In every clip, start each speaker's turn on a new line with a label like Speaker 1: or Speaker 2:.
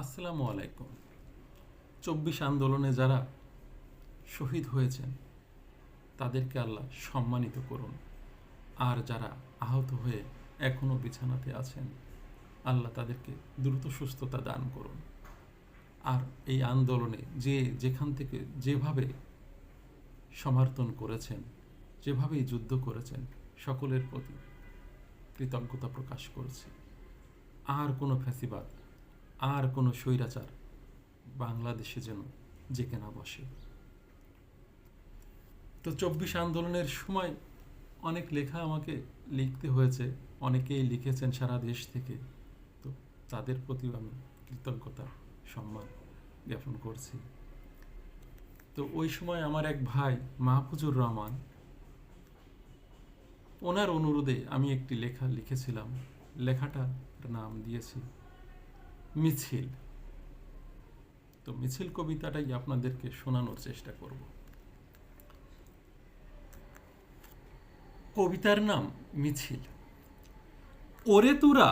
Speaker 1: আসসালামু আলাইকুম। ২৪ আন্দোলনে যারা শহীদ হয়েছেন তাদেরকে আল্লাহ সম্মানিত করুন, আর যারা আহত হয়ে এখনও বিছানাতে আছেন আল্লাহ তাদেরকে দ্রুত সুস্থতা দান করুন। আর এই আন্দোলনে যে যেখান থেকে যেভাবে সমর্থন করেছেন, যেভাবেই যুদ্ধ করেছেন, সকলের প্রতি কৃতজ্ঞতা প্রকাশ করছি। আর কোনো ফ্যাসিবাদ, আর কোনো স্বৈরাচার বাংলাদেশে যেন জেকে না বসে। তো ২৪ আন্দোলনের সময় অনেক লেখা আমাকে লিখতে হয়েছে, অনেকেই লিখেছেন সারা দেশ থেকে। তো তাদের প্রতিও আমি কৃতজ্ঞতা সম্মান জ্ঞাপন করছি। তো ওই সময় আমার এক ভাই মাহফুজুর রহমান, ওনার অনুরোধে আমি একটি লেখা লিখেছিলাম। লেখাটার নাম দিয়েছি মিছিল। তো মিছিল কবিতাটাই আপনাদেরকে শোনানোর চেষ্টা করব। কবিতার নাম মিছিল। ওরে তোরা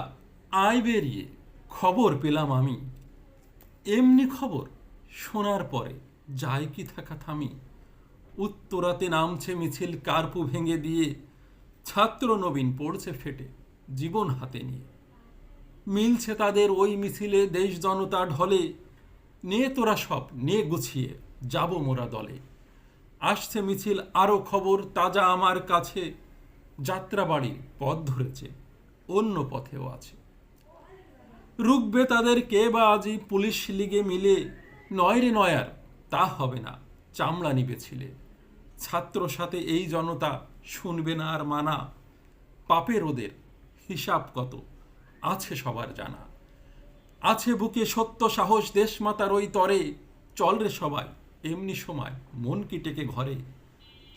Speaker 1: আয় বেরিয়ে, খবর পেলাম আমি, এমনি খবর শোনার পরে যায় কি থাকা থামি। উত্তরাতে নামছে মিছিল কার্পু ভেঙে দিয়ে, ছাত্র নবীন পড়ছে ফেটে জীবন হাতে নিয়ে। মিলছে তাদের ওই মিছিলে দেশ জনতা ঢলে, নিয়ে তোরা সব নিয়ে গুছিয়ে যাব মোরা দলে। আসছে মিছিল আরো খবর তাজা আমার কাছে, যাত্রাবাড়ির পথ ধরেছে অন্য পথেও আছে। রুখবে তাদের কে বা আজি পুলিশ লিগে মিলে, নয় রে নয় আর তা হবে না, চামড়া নিবে ছিলে। ছাত্র সাথে এই জনতা শুনবে না আর মানা, পাপের ওদের হিসাব কত আছে সবার জানা। আছে বুকে সত্য সাহস দেশমাতার ওই তরে, চল রে সবাই এমনি সময় মন কি টেকে ঘরে।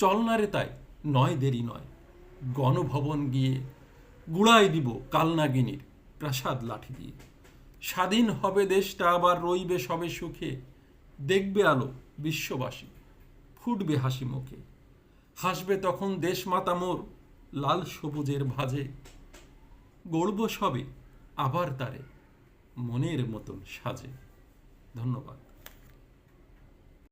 Speaker 1: চল না রে তাই নয় দেরি নয়, গণভবন গিয়ে গুড়াই দিব কালনাগিনীর প্রাসাদ লাঠি দিয়ে। স্বাধীন হবে দেশটা আবার রইবে সবে সুখে, দেখবে আলো বিশ্ববাসী ফুটবে হাসি মুখে। হাসবে তখন দেশমাতা মোর লাল সবুজের ভাজে, গড়ব সবে আবার তারে মনের মতন সাজে। ধন্যবাদ।